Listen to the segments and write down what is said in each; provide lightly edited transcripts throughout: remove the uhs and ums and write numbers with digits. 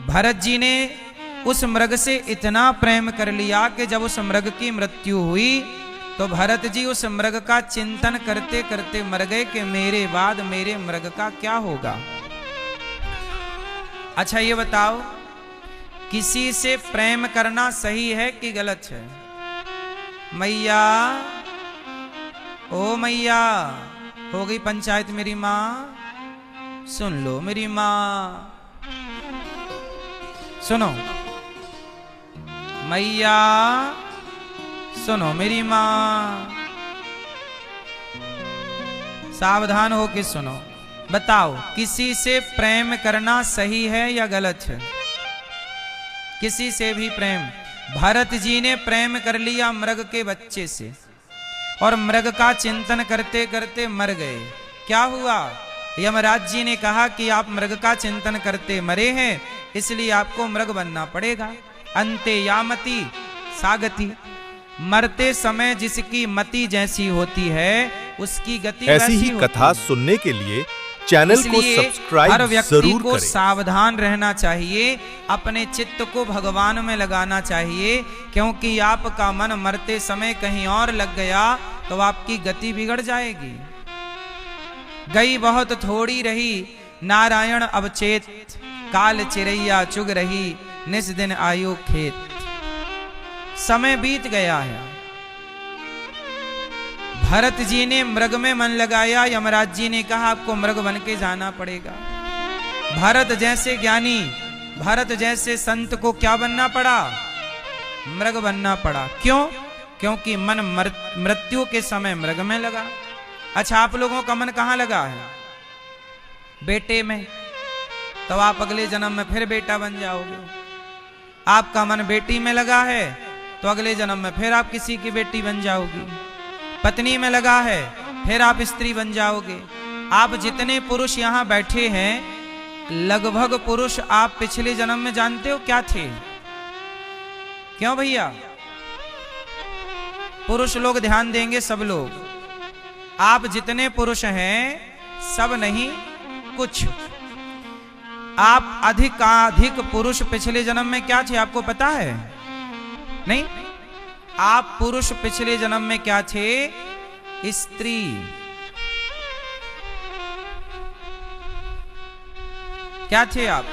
भरत जी ने उस मृग से इतना प्रेम कर लिया कि जब उस मृग की मृत्यु हुई तो भरत जी उस मृग का चिंतन करते करते मर गए कि मेरे बाद मेरे मृग का क्या होगा। अच्छा ये बताओ, किसी से प्रेम करना सही है कि गलत है? मैया, ओ मैया, हो गई पंचायत मेरी माँ, सुन लो मेरी माँ, सुनो मैया, सुनो मेरी माँ, सावधान हो के सुनो। बताओ, किसी से प्रेम करना सही है या गलत है? किसी से भी प्रेम। भरत जी ने प्रेम कर लिया मृग के बच्चे से और मृग का चिंतन करते करते मर गए। क्या हुआ? यमराज जी ने कहा कि आप मृग का चिंतन करते मरे हैं, इसलिए आपको मृग बनना पड़ेगा। अंते यामति सागति, मरते समय जिसकी मति जैसी होती है उसकी गति ऐसी ही कथा सुनने के लिए चैनल को सब्सक्राइब हर व्यक्ति को करें। सावधान रहना चाहिए, अपने चित्त को भगवान में लगाना चाहिए, क्योंकि आपका मन मरते समय कहीं और लग गया तो आपकी गति बिगड़ जाएगी। गई बहुत थोड़ी रही नारायण अवचेत, काल चिरैया चुग रही निस दिन आयु खेत। समय बीत गया है। भरत जी ने मृग में मन लगाया, यमराज जी ने कहा आपको मृग बन के जाना पड़ेगा। भरत जैसे ज्ञानी, भरत जैसे संत को क्या बनना पड़ा? मृग बनना पड़ा। क्यों? क्योंकि मन मृत्यु के समय मृग में लगा। अच्छा, आप लोगों का मन कहाँ लगा है? बेटे में, तो आप अगले जन्म में फिर बेटा बन जाओगे। आपका मन बेटी में लगा है तो अगले जन्म में फिर आप किसी की बेटी बन जाओगी। पत्नी में लगा है फिर आप स्त्री बन जाओगे। आप जितने पुरुष यहाँ बैठे हैं, लगभग पुरुष आप पिछले जन्म में जानते हो क्या थे? क्यों भैया? पुरुष लोग ध्यान देंगे, सब लोग। आप जितने पुरुष हैं सब नहीं, कुछ। आप अधिकाधिक पुरुष पिछले जन्म में क्या थे आपको पता है? नहीं? आप पुरुष पिछले जन्म में क्या थे? स्त्री। क्या थे आप?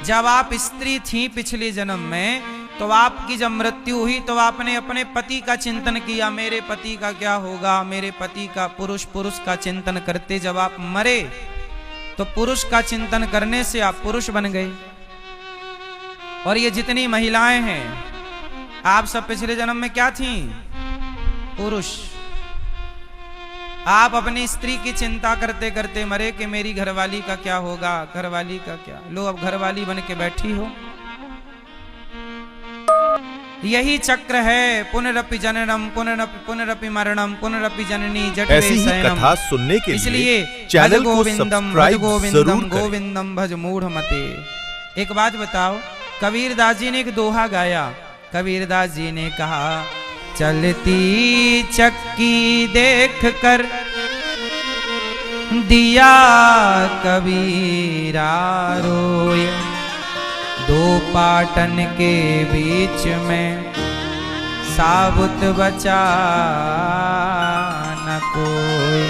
जब आप स्त्री थी पिछले जन्म में, तो आपकी जब मृत्यु हुई तो आपने अपने पति का चिंतन किया, मेरे पति का क्या होगा, मेरे पति का। पुरुष का चिंतन करते जब आप मरे तो पुरुष का चिंतन करने से आप पुरुष बन गए। और ये जितनी महिलाएं हैं, आप सब पिछले जन्म में क्या थीं? पुरुष। आप अपनी स्त्री की चिंता करते करते मरे कि मेरी घरवाली का क्या होगा, घरवाली का क्या। लो, अब घरवाली बन के बैठी हो। यही चक्र है, पुनरपि जननम पुनरपि मरणम पुनरपि जननी जठरे ऐसी ही शयनम। कथा सुनने के इसलिए लिए चैनल को सब्सक्राइब जरूर करें। गोविंदम भज मूढ़ मते। एक बात बताओ, कबीरदास जी ने एक दोहा गाया। कबीरदास जी ने कहा, चलती चक्की देख कर दिया कबीरा रोए, दो पाटन के बीच में साबुत बचा न कोई।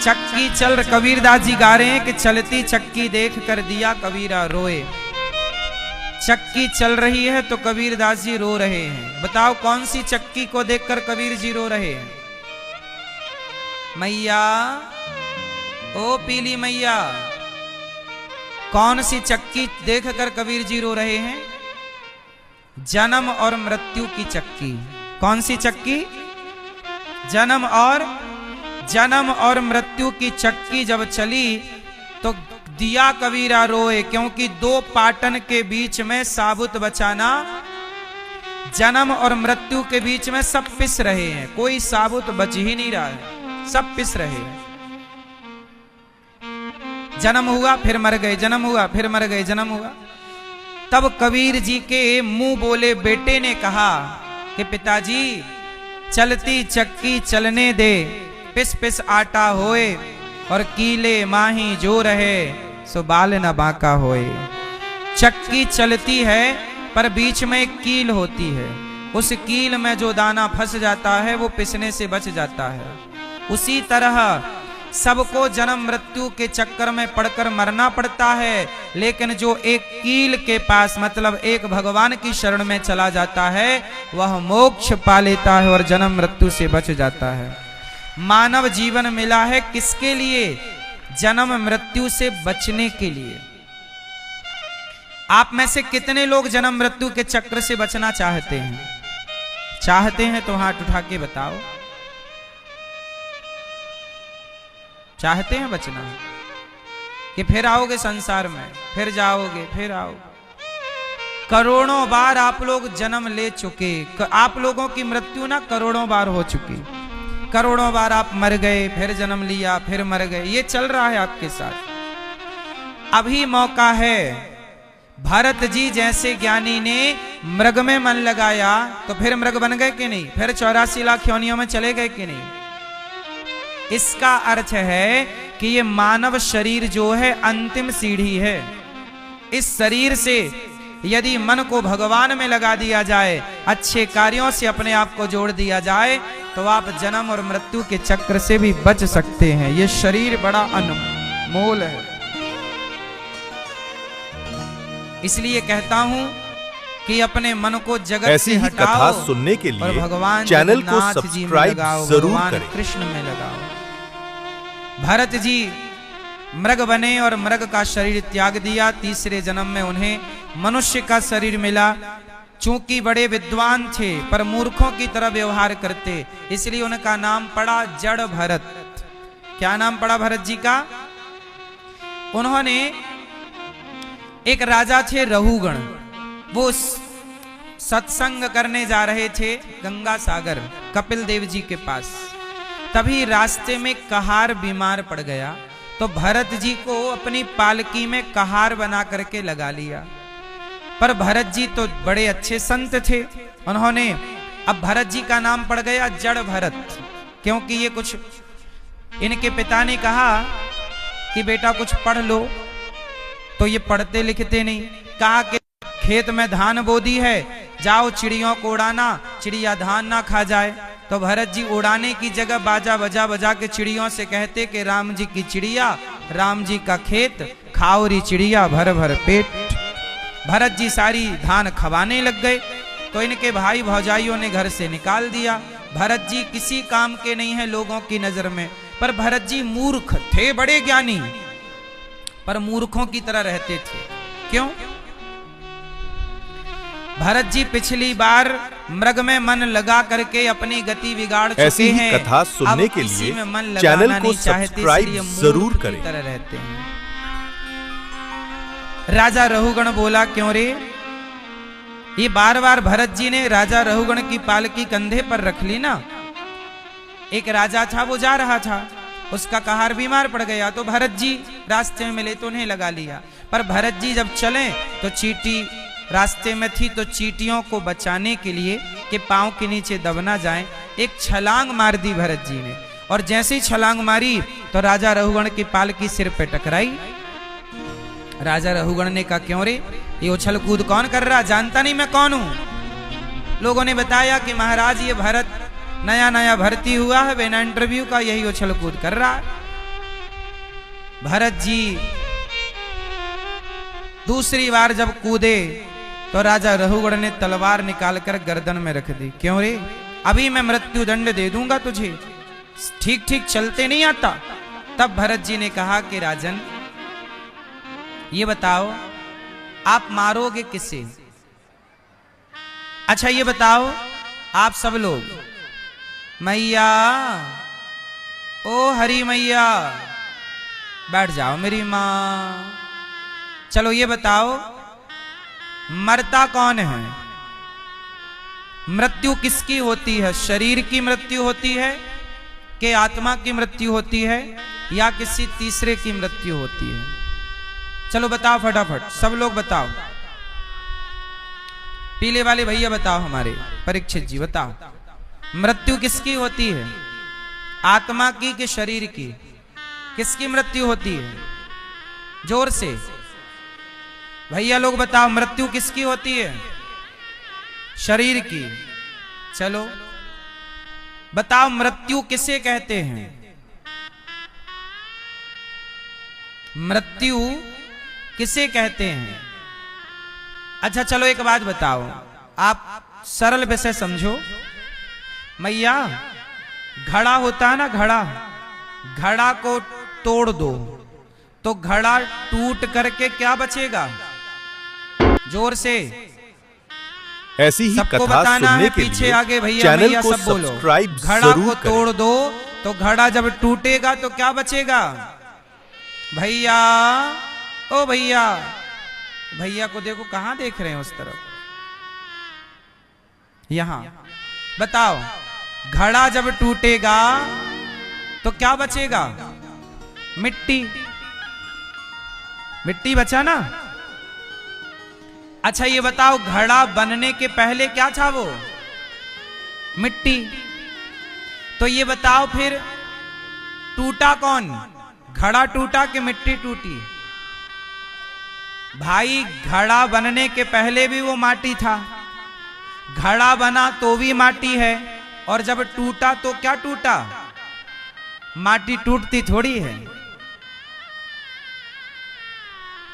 चक्की चल, कबीरदास जी गा रहे हैं कि चलती चक्की देख कर दिया कबीरा रोए। चक्की चल रही है तो कबीरदास जी रो रहे हैं। बताओ कौन सी चक्की को देखकर कबीर जी रो रहे हैं? मैया, ओ पीली मैया, कौन सी चक्की देखकर कबीर जी रो रहे हैं? जन्म और मृत्यु की चक्की। कौन सी चक्की? जन्म और मृत्यु की चक्की जब चली तो दिया कबीरा रोए, क्योंकि दो पाटन के बीच में साबुत बचाना। जन्म और मृत्यु के बीच में सब पिस रहे हैं, कोई साबुत बच ही नहीं रहा है, सब पिस रहे हैं। जन्म हुआ फिर मर गए, जन्म हुआ फिर मर गए, जन्म हुआ। तब कबीर जी के मुंह बोले बेटे ने कहा कि पिताजी, चलती चक्की चलने दे, पिस पिस आटा होए, और कीले माही जो रहे सो बाल न बांका होए। चक्की चलती है पर बीच में एक कील होती है, उस कील में जो दाना फंस जाता है वो पिसने से बच जाता है। उसी तरह सबको जन्म मृत्यु के चक्कर में पड़कर मरना पड़ता है, लेकिन जो एक कील के पास मतलब एक भगवान की शरण में चला जाता है वह मोक्ष पा लेता है और जन्म मृत्यु से बच जाता है। मानव जीवन मिला है किसके लिए? जन्म मृत्यु से बचने के लिए। आप में से कितने लोग जन्म मृत्यु के चक्र से बचना चाहते हैं? चाहते हैं तो हाथ उठा के बताओ। चाहते हैं बचना कि फिर आओगे संसार में, फिर जाओगे, फिर आओगे। करोड़ों बार आप लोग जन्म ले चुके, आप लोगों की मृत्यु ना करोड़ों बार हो चुकी। करोड़ों बार आप मर गए, फिर जन्म लिया, फिर मर गए, ये चल रहा है आपके साथ। अभी मौका है। भरत जी जैसे ज्ञानी ने मृग में मन लगाया तो फिर मृग बन गए कि नहीं? फिर 84 लाख योनियों में चले गए कि नहीं? इसका अर्थ है कि ये मानव शरीर जो है अंतिम सीढ़ी है। इस शरीर से यदि मन को भगवान में लगा दिया जाए, अच्छे कार्यों से अपने आप को जोड़ दिया जाए, तो आप जन्म और मृत्यु के चक्र से भी बच सकते हैं। ये शरीर बड़ा अनमोल है। इसलिए कहता हूं कि अपने मन को जगत ऐसी से ही हटाओ कथा सुनने के और लिए भगवान चैनल को जगन्नाथ जी में सब्सक्राइब लगाओ, जरूर भगवान करें। कृष्ण में लगाओ। भरत जी मृग बने और मृग का शरीर त्याग दिया। तीसरे जन्म में उन्हें मनुष्य का शरीर मिला। चूंकि बड़े विद्वान थे पर मूर्खों की तरह व्यवहार करते, इसलिए उनका नाम पड़ा जड़ भरत। क्या नाम पड़ा भरत जी का? उन्होंने एक राजा थे रहुगण, वो सत्संग करने जा रहे थे गंगा सागर कपिल देव जी के पास। तभी रास्ते में कहार बीमार पड़ गया तो भरत जी को अपनी पालकी में कहार बना करके लगा लिया। पर भरत जी तो बड़े अच्छे संत थे, उन्होंने अब भरत जी का नाम पड़ गया जड़ भरत, क्योंकि ये कुछ इनके पिता ने कहा कि बेटा कुछ पढ़ लो, तो ये पढ़ते लिखते नहीं। कहा कि खेत में धान बो दी है, जाओ चिड़ियों को उड़ाना, चिड़िया धान ना खा जाए। तो भरत जी उड़ाने की जगह बाजा बजा बजा के चिड़ियों से कहते कि राम जी की चिड़िया, राम जी का खेत, खाओ री चिड़िया भर भर पेट। भरत जी सारी धान खवाने लग गए तो इनके भाई भौजाइयों ने घर से निकाल दिया। भरत जी किसी काम के नहीं है लोगों की नजर में, पर भरत जी मूर्ख थे, बड़े ज्ञानी, पर मूर्खों की तरह रहते थे। क्यों? भरत जी पिछली बार मृग में मन लगा करके अपनी गति बिगाड़ चुके ऐसी ही हैं। कथा सुनने अब के किसी लिए में मन चैनल लगाना को नहीं चाहते, सब्सक्राइब इसलिए जरूर मूर्ख करें। की तरह रहते हैं। राजा रहुगण बोला क्यों रे? ये बार बार भरत जी ने राजा रहुगण की पालकी कंधे पर रख ली ना। एक राजा था, वो जा रहा था, उसका कहार बीमार पड़ गया तो भरत जी रास्ते में मिले तो उन्हें लगा लिया। पर भरत जी जब चले तो चींटी रास्ते में थी, तो चींटियों को बचाने के लिए कि पांव के नीचे दब ना जाए, एक छलांग मार दी भरत जी ने। और जैसे ही छलांग मारी तो राजा रहुगण की पालकी सिर पे टकराई। राजा रहुगण ने कहा क्यों रे, ये उछल कूद कौन कर रहा? जानता नहीं मैं कौन हूं? लोगों ने बताया कि महाराज ये भरत नया नया भर्ती हुआ है, बिना इंटरव्यू का यही उछल कूद कर रहा है। भरत जी दूसरी बार जब कूदे तो राजा रहुगण ने तलवार निकालकर गर्दन में रख दी। क्यों रे? अभी मैं मृत्यु दंड दे दूंगा तुझे, ठीक ठीक चलते नहीं आता। तब भरत जी ने कहा कि राजन ये बताओ आप मारोगे किसे? अच्छा ये बताओ आप सब लोग, मैया ओ हरी मैया बैठ जाओ मेरी मां। चलो ये बताओ मरता कौन है? मृत्यु किसकी होती है? शरीर की मृत्यु होती है कि आत्मा की मृत्यु होती है या किसी तीसरे की मृत्यु होती है? चलो बताओ फटाफट, सब लोग बताओ। पीले वाले भैया बताओ, हमारे परीक्षित जी बताओ, मृत्यु किसकी होती है? आत्मा की कि शरीर की? किसकी मृत्यु होती है? जोर से। भैया लोग बताओ मृत्यु किसकी होती है? शरीर की। चलो बताओ मृत्यु किसे कहते हैं? मृत्यु किसे कहते हैं? अच्छा चलो एक बात बताओ, आप सरल विषय समझो। मैया घड़ा होता है ना, घड़ा, घड़ा को तोड़ दो तो घड़ा टूट करके क्या बचेगा? जोर से ऐसी ही सबको कथा बताना सुनने है, के पीछे लिए आगे भैया चैनल भैया को सब बोलो। सब्सक्राइब घड़ा जरूर को करें। तोड़ दो तो घड़ा जब टूटेगा तो क्या बचेगा? भैया, ओ भैया, भैया को देखो कहां देख रहे हैं? उस तरफ, यहां। बताओ घड़ा जब टूटेगा तो क्या बचेगा? मिट्टी। मिट्टी बचा ना? अच्छा ये बताओ घड़ा बनने के पहले क्या था? वो मिट्टी। तो ये बताओ फिर टूटा कौन? घड़ा टूटा कि मिट्टी टूटी? भाई घड़ा बनने के पहले भी वो माटी था, घड़ा बना तो भी माटी है, और जब टूटा तो क्या टूटा? माटी टूटती थोड़ी है।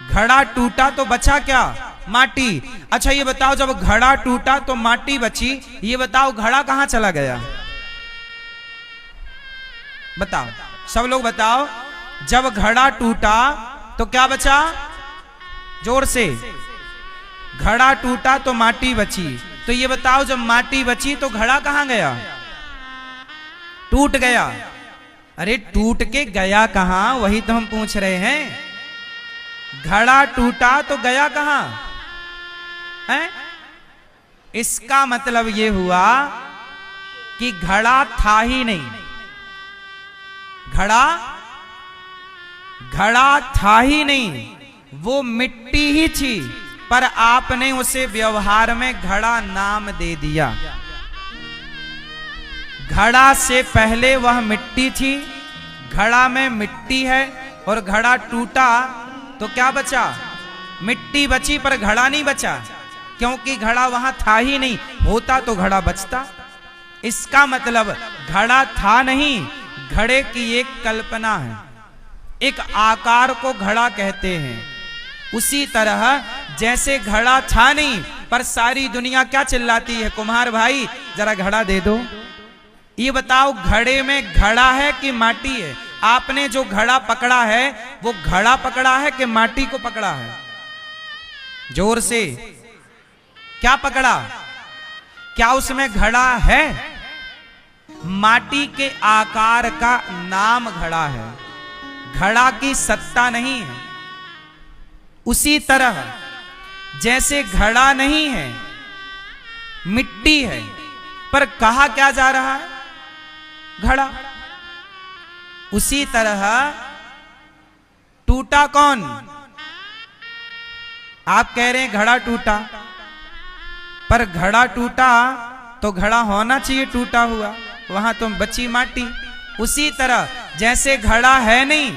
घड़ा टूटा तो बचा क्या? माटी। अच्छा ये बताओ जब घड़ा टूटा तो माटी बची, ये बताओ घड़ा कहां चला गया? बताओ सब लोग बताओ, जब घड़ा टूटा तो क्या बचा? जोर से। घड़ा टूटा तो माटी बची, तो ये बताओ जब माटी बची तो घड़ा कहां गया? टूट गया। अरे टूट के गया कहां, वही तो हम पूछ रहे हैं। घड़ा टूटा तो गया कहां है? इसका मतलब ये हुआ कि घड़ा था ही नहीं। घड़ा था ही नहीं, वो मिट्टी ही थी, पर आपने उसे व्यवहार में घड़ा नाम दे दिया। घड़ा से पहले वह मिट्टी थी, घड़ा में मिट्टी है, और घड़ा टूटा तो क्या बचा? मिट्टी बची पर घड़ा नहीं बचा, क्योंकि घड़ा वहां था ही नहीं। होता तो घड़ा बचता। इसका मतलब घड़ा था नहीं, घड़े की एक कल्पना है, एक आकार को घड़ा कहते हैं। उसी तरह जैसे घड़ा था नहीं, पर सारी दुनिया क्या चिल्लाती है? कुम्हार भाई जरा घड़ा दे दो। ये बताओ घड़े में घड़ा है कि माटी है? आपने जो घड़ा पकड़ा है वो घड़ा पकड़ा है कि माटी को पकड़ा है? जोर से। क्या पकड़ा? क्या उसमें घड़ा है? माटी के आकार का नाम घड़ा है, घड़ा की सत्ता नहीं है। उसी तरह जैसे घड़ा नहीं है, मिट्टी है, पर कहा क्या जा रहा है? घड़ा। उसी तरह टूटा कौन? आप कह रहे हैं घड़ा टूटा, पर घड़ा टूटा तो घड़ा होना चाहिए टूटा हुआ, वहां तो बची माटी। उसी तरह जैसे घड़ा है नहीं,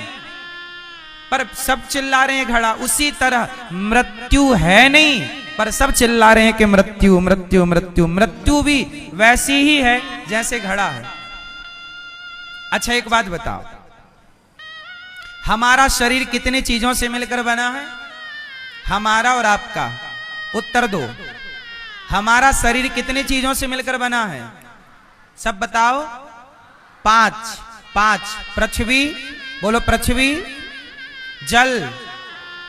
पर सब चिल्ला रहे हैं घड़ा, उसी तरह मृत्यु है नहीं, पर सब चिल्ला रहे हैं कि मृत्यु मृत्यु मृत्यु। मृत्यु भी वैसी ही है जैसे घड़ा है। अच्छा एक बात बताओ, हमारा शरीर कितनी चीजों से मिलकर बना है? हमारा और आपका उत्तर दो। हमारा शरीर कितनी चीजों से मिलकर बना है? सब बताओ। 5 पृथ्वी, बोलो पृथ्वी, जल,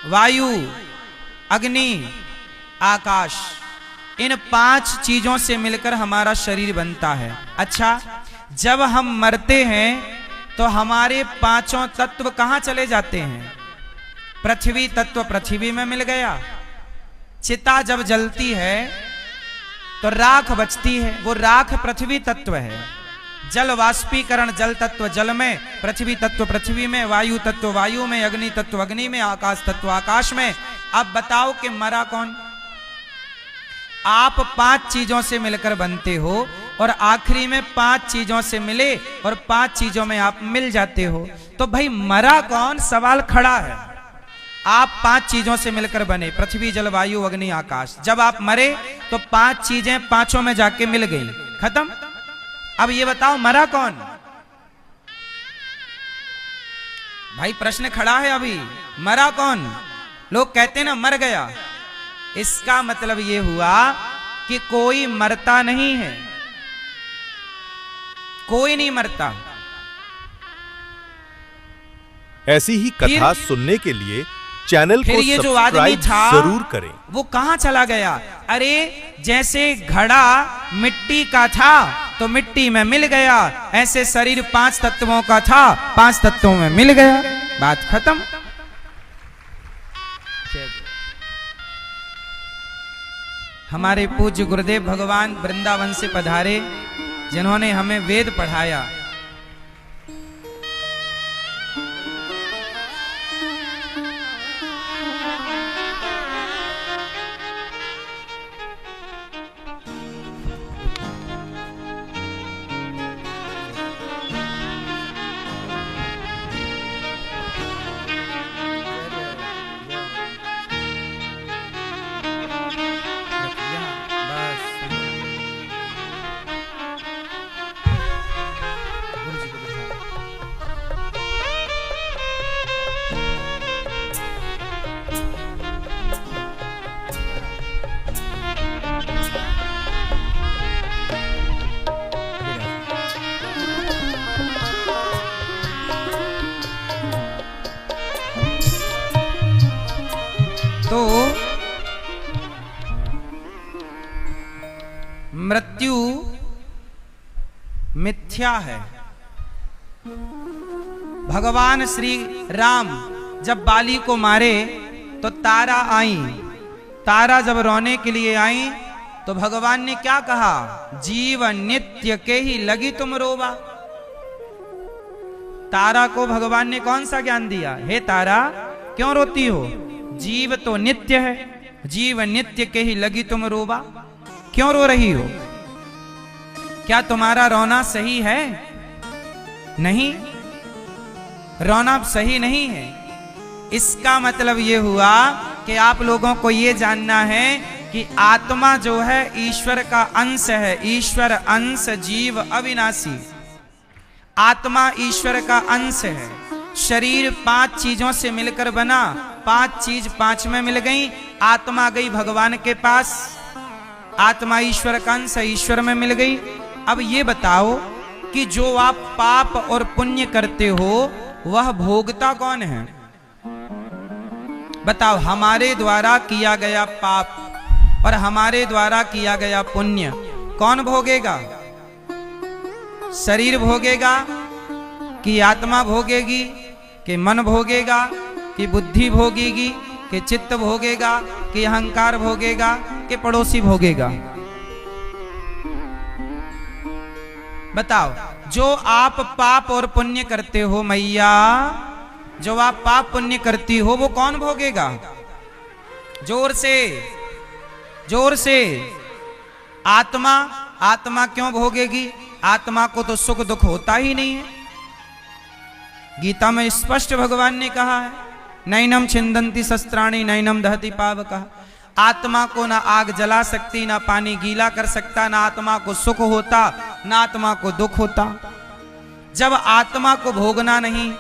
वायु, अग्नि, आकाश। इन 5 चीजों से मिलकर हमारा शरीर बनता है। अच्छा जब हम मरते हैं तो हमारे 5 तत्व कहां चले जाते हैं? पृथ्वी तत्व पृथ्वी में मिल गया। चिता जब जलती है तो राख बचती है, वो राख पृथ्वी तत्व है। जल वाष्पीकरण जल तत्व जल में, पृथ्वी तत्व पृथ्वी में, वायु तत्व वायु में, अग्नि तत्व अग्नि में, आकाश तत्व आकाश में। अब बताओ कि मरा कौन? आप 5 चीजों से मिलकर बनते हो और आखिरी में 5 चीजों से मिले और 5 चीजों में आप मिल जाते हो, तो भाई मरा कौन? सवाल खड़ा है। आप 5 चीजों से मिलकर बने, पृथ्वी जल वायु अग्नि आकाश। जब आप मरे तो 5 चीजें पांचों में जाके मिल गई, खत्म। अब ये बताओ मरा कौन? भाई प्रश्न खड़ा है अभी, मरा कौन? लोग कहते हैं ना मर गया, इसका मतलब ये हुआ कि कोई मरता नहीं है, कोई नहीं मरता। ऐसी ही कथा सुनने के लिए चैनल को ये जो आदमी सब्सक्राइब था जरूर करें। वो कहां चला गया? अरे जैसे घड़ा मिट्टी का था तो मिट्टी में मिल गया, ऐसे शरीर 5 तत्वों का था, 5 तत्वों में मिल गया, बात खत्म। हमारे पूज्य गुरुदेव भगवान वृंदावन से पधारे, जिन्होंने हमें वेद पढ़ाया। तो मृत्यु मिथ्या है। भगवान श्री राम जब बाली को मारे तो तारा आई, तारा जब रोने के लिए आई तो भगवान ने क्या कहा? जीव नित्य के ही लगी तुम रोवा। तारा को भगवान ने कौन सा ज्ञान दिया? हे तारा क्यों रोती हो? जीव तो नित्य है, जीव नित्य के ही लगी तुम रोवा, क्यों रो रही हो? क्या तुम्हारा रोना सही है? नहीं, रोना सही नहीं है। इसका मतलब यह हुआ कि आप लोगों को यह जानना है कि आत्मा जो है ईश्वर का अंश है, ईश्वर अंश जीव अविनाशी। आत्मा ईश्वर का अंश है। शरीर 5 चीजों से मिलकर बना, 5 चीज 5 में मिल गई, आत्मा गई भगवान के पास, आत्मा ईश्वर का अंश है, ईश्वर में मिल गई। अब ये बताओ कि जो आप पाप और पुण्य करते हो वह भोगता कौन है? बताओ, हमारे द्वारा किया गया पाप और हमारे द्वारा किया गया पुण्य कौन भोगेगा? शरीर भोगेगा कि आत्मा भोगेगी, कि मन भोगेगा, कि बुद्धि भोगेगी, कि चित्त भोगेगा, कि अहंकार भोगेगा, कि पड़ोसी भोगेगा? बताओ, जो आप पाप और पुण्य करते हो मैया, जो आप पाप पुण्य करती हो वो कौन भोगेगा? जोर से, जोर से। आत्मा, आत्मा क्यों भोगेगी? आत्मा को तो सुख दुख होता ही नहीं है। गीता में स्पष्ट भगवान ने कहा है, नैनम छिंदंती शस्त्राणि नैनम दहति पावकः। आत्मा को ना आग जला सकती, ना पानी गीला कर सकता, ना आत्मा को सुख होता, ना आत्मा को दुख होता। जब आत्मा को भोगना नहीं,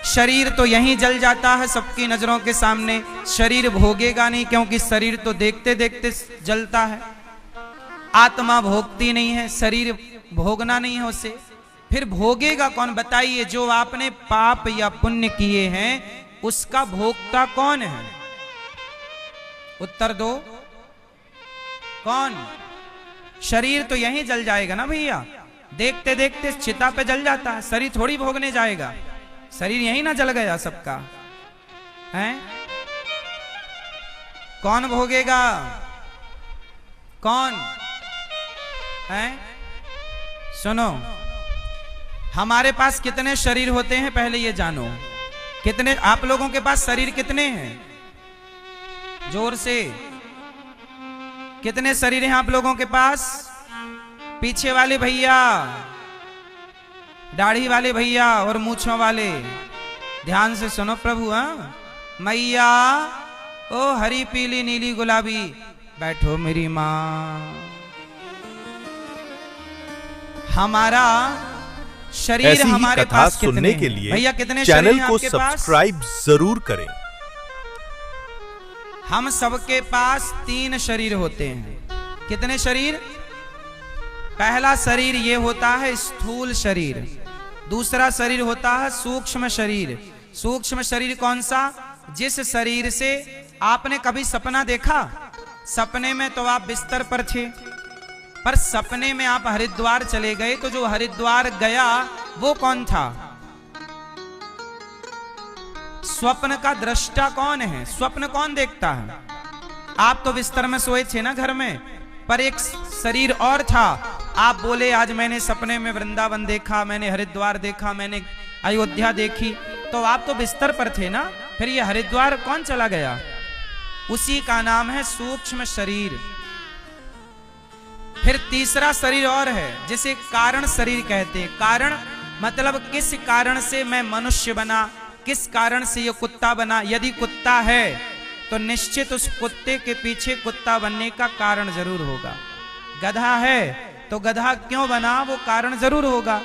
शरीर तो यहीं जल जाता है सबकी नजरों के सामने, शरीर भोगेगा नहीं क्योंकि शरीर तो देखते देखते जलता है। आत्मा भोगती नहीं है, शरीर भोगना नहीं है उसे, फिर भोगेगा कौन? बताइए, जो आपने पाप या पुण्य किए हैं उसका भोगता कौन है? उत्तर दो, कौन? शरीर तो यहीं जल जाएगा ना भैया, देखते देखते चिता पे जल जाता है, शरीर थोड़ी भोगने जाएगा। शरीर यहीं ना जल गया सबका है? कौन भोगेगा? कौन है? सुनो, हमारे पास कितने शरीर होते हैं पहले ये जानो। कितने आप लोगों के पास शरीर कितने हैं? जोर से, कितने शरीर हैं आप लोगों के पास? पीछे वाले भैया, दाढ़ी वाले भैया और मूंछों वाले, ध्यान से सुनो प्रभु। हाँ, मैया ओ हरी पीली नीली गुलाबी बैठो मेरी माँ। हमारा शरीर ऐसी ही हमारे कथा पास कितने सुनने हैं? के लिए भैया कितने शरीर चैनल हैं को आपके पास? सब्सक्राइब जरूर करें। हम सबके पास 3 शरीर होते हैं। कितने शरीर? पहला शरीर ये होता है स्थूल शरीर, दूसरा शरीर होता है सूक्ष्म शरीर। सूक्ष्म शरीर कौन सा? जिस शरीर से आपने कभी सपना देखा? सपने में तो आप बिस्तर पर थे, पर सपने में आप हरिद्वार चले गए, तो जो हरिद्वार गया वो कौन था? स्वप्न का दृष्टा कौन है? स्वप्न कौन देखता है? आप तो बिस्तर में सोए थे ना घर में, पर एक शरीर और था। आप बोले आज मैंने सपने में वृंदावन देखा, मैंने हरिद्वार देखा, मैंने अयोध्या देखी, तो आप तो बिस्तर पर थे ना। फिर ये हरिद्वार कौन चला गया? उसी का नाम है सूक्ष्म शरीर। फिर तीसरा शरीर और है जिसे कारण शरीर कहते हैं। कारण मतलब किस कारण से मैं मनुष्य बना, किस कारण से ये कुत्ता बना। यदि कुत्ता है तो निश्चित उस कुत्ते के पीछे कुत्ता बनने का कारण जरूर होगा। गधा है तो गधा क्यों बना, वो कारण जरूर होगा।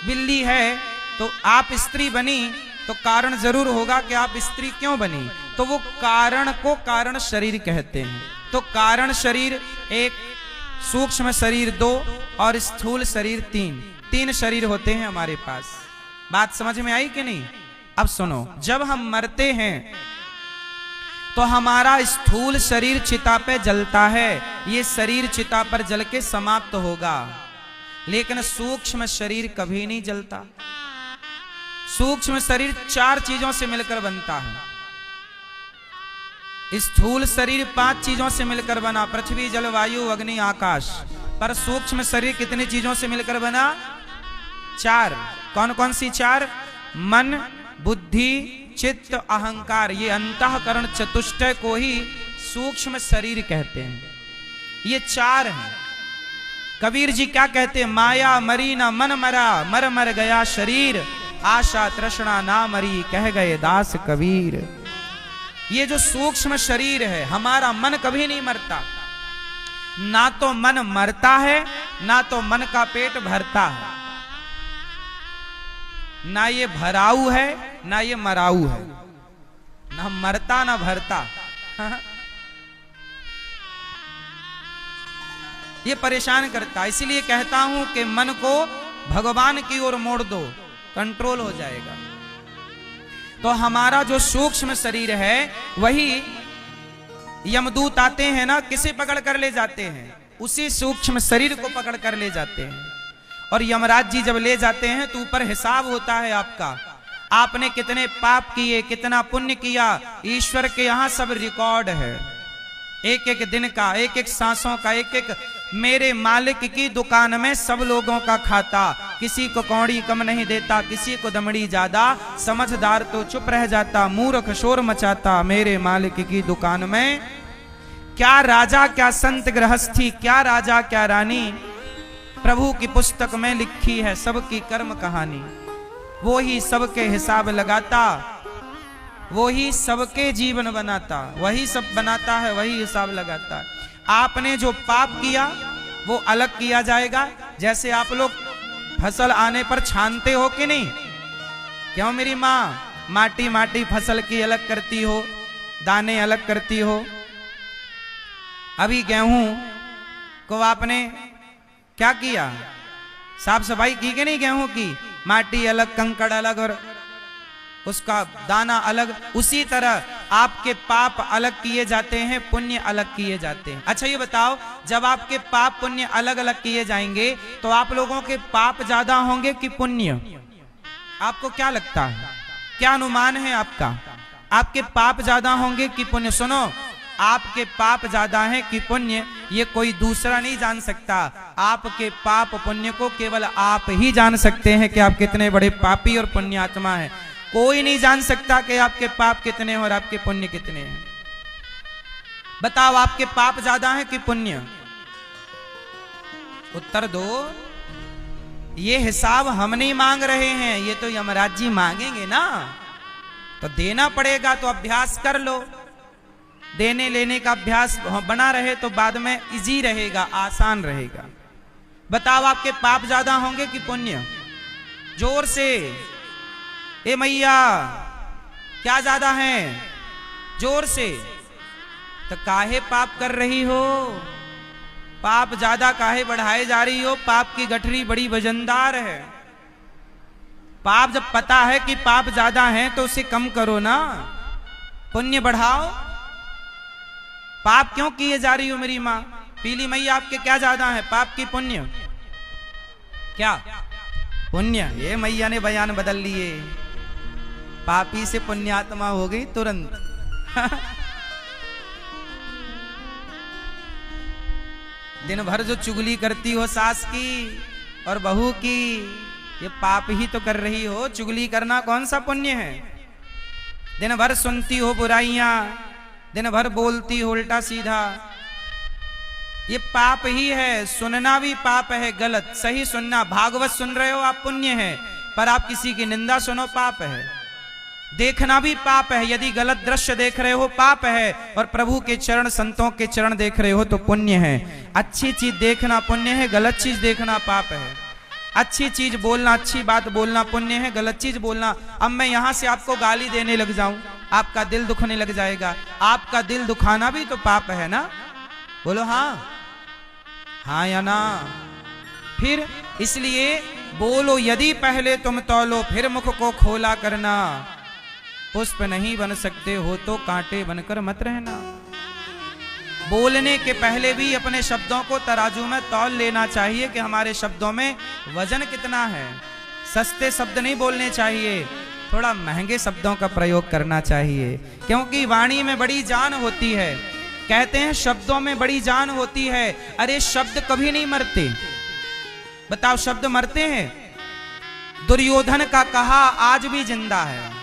बिल्ली है तो आप स्त्री बनी तो कारण जरूर होगा कि आप स्त्री क्यों बनी। तो वो कारण को कारण शरीर कहते हैं। तो कारण शरीर 1, सूक्ष्म शरीर 2 और स्थूल शरीर 3 शरीर होते हैं हमारे पास। बात समझ में आई कि नहीं? अब सुनो, जब हम मरते हैं तो हमारा स्थूल शरीर चिता पे जलता है, ये शरीर चिता पर जल के समाप्त होगा, लेकिन सूक्ष्म शरीर कभी नहीं जलता। सूक्ष्म शरीर 4 चीजों से मिलकर बनता है। स्थूल शरीर 5 चीजों से मिलकर बना, पृथ्वी जल वायु अग्नि आकाश। पर सूक्ष्म शरीर कितनी चीजों से मिलकर बना? 4। कौन कौन सी 4? मन, बुद्धि, चित्त, अहंकार। ये अंतःकरण चतुष्टय को ही सूक्ष्म शरीर कहते हैं। ये 4 हैं। कबीर जी क्या कहते हैं? माया मरी ना मन मरा, मर मर गया शरीर, आशा तृष्णा ना मरी, कह गए दास कबीर। ये जो सूक्ष्म शरीर है, हमारा मन कभी नहीं मरता। ना तो मन मरता है, ना तो मन का पेट भरता है। ना ये भराऊ है, ना ये मराऊ है। ना मरता ना भरता। ये परेशान करता। इसीलिए कहता हूं कि मन को भगवान की ओर मोड़ दो, कंट्रोल हो जाएगा। तो हमारा जो सूक्ष्म शरीर है वही यमदूत आते हैं ना, किसे पकड़ कर ले जाते हैं? उसी सूक्ष्म शरीर को पकड़ कर ले जाते हैं। और यमराज जी जब ले जाते हैं तो ऊपर हिसाब होता है आपका। आपने कितने पाप किए, कितना पुण्य किया, ईश्वर के यहां सब रिकॉर्ड है। एक एक दिन का, एक एक सांसों का, एक एक मेरे मालिक की दुकान में सब लोगों का खाता। किसी को कौड़ी कम नहीं देता, किसी को दमड़ी ज्यादा, समझदार तो चुप रह जाता, मूर्ख शोर मचाता मेरे मालिक की दुकान में। क्या राजा क्या संत गृहस्थी, क्या राजा क्या रानी, प्रभु की पुस्तक में लिखी है सबकी कर्म कहानी। वो ही सबके हिसाब लगाता, वो ही सबके जीवन बनाता, वही सब बनाता है, वही हिसाब लगाता है। आपने जो पाप किया वो अलग किया जाएगा। जैसे आप लोग फसल आने पर छानते हो कि नहीं? क्यों मेरी माँ? माटी माटी फसल की अलग करती हो, दाने अलग करती हो। अभी गेहूं को आपने क्या किया? साफ सफाई की कि नहीं गेहूं की? माटी अलग, कंकड़ अलग और उसका दाना अलग। उसी तरह आपके पाप अलग किए जाते हैं, पुण्य अलग किए जाते हैं। अच्छा ये बताओ, जब आपके पाप पुण्य अलग अलग किए जाएंगे तो आप लोगों के पाप ज्यादा होंगे कि पुण्य? आपको क्या लगता है? क्या अनुमान है आपका? आपके पाप ज्यादा होंगे कि पुण्य? सुनो, आपके पाप ज्यादा हैं कि पुण्य, ये कोई दूसरा नहीं जान सकता। आपके पाप पुण्य को केवल आप ही जान सकते हैं कि आप कितने बड़े पापी और पुण्यात्मा हैं। कोई नहीं जान सकता कि आपके पाप कितने हैं और आपके पुण्य कितने हैं। बताओ, आपके पाप ज्यादा हैं कि पुण्य? उत्तर दो। ये हिसाब हम नहीं मांग रहे हैं, ये तो यमराज जी मांगेंगे ना। तो देना पड़ेगा, तो अभ्यास कर लो। देने लेने का अभ्यास बना रहे तो बाद में इजी रहेगा, आसान रहेगा। बताओ आपके पाप ज्यादा होंगे कि पुण्य? जोर से, ए मैया क्या ज्यादा है? जोर से। तो काहे पाप कर रही हो? पाप ज्यादा काहे बढ़ाए जा रही हो? पाप की गठरी बड़ी वजनदार है। पाप जब पता है कि पाप ज्यादा है तो उसे कम करो ना, पुण्य बढ़ाओ। पाप क्यों किए जा रही हो मेरी माँ? पीली मैया आपके क्या ज्यादा है, पाप की पुण्य? क्या पुण्य? ये मैया ने बयान बदल लिए, पापी से पुण्यात्मा हो गई तुरंत। दिन भर जो चुगली करती हो सास की और बहू की, ये पाप ही तो कर रही हो। चुगली करना कौन सा पुण्य है? दिन भर सुनती हो बुराइयां, दिन भर बोलती हो उल्टा सीधा, ये पाप ही है। सुनना भी पाप है, गलत। सही सुनना, भागवत सुन रहे हो आप, पुण्य है। पर आप किसी की निंदा सुनो, पाप है। देखना भी पाप है, यदि गलत दृश्य देख रहे हो पाप है। और प्रभु के चरण, संतों के चरण देख रहे हो तो पुण्य है। अच्छी चीज देखना पुण्य है, गलत चीज देखना पाप है। अच्छी चीज बोलना, अच्छी बात बोलना पुण्य है, गलत चीज बोलना। अब मैं यहां से आपको गाली देने लग जाऊं, आपका दिल दुखने लग जाएगा। आपका दिल दुखाना भी तो पाप है ना? बोलो हाँ, हाँ या ना? फिर इसलिए बोलो, यदि पहले तुम तौलो फिर मुख को खोला करना। पुष्प नहीं बन सकते हो तो कांटे बनकर मत रहना। बोलने के पहले भी अपने शब्दों को तराजू में तौल लेना चाहिए कि हमारे शब्दों में वजन कितना है। सस्ते शब्द नहीं बोलने चाहिए, थोड़ा महंगे शब्दों का प्रयोग करना चाहिए, क्योंकि वाणी में बड़ी जान होती है। कहते हैं शब्दों में बड़ी जान होती है। अरे शब्द कभी नहीं मरते। बताओ, शब्द मरते हैं? दुर्योधन का कहा आज भी जिंदा है।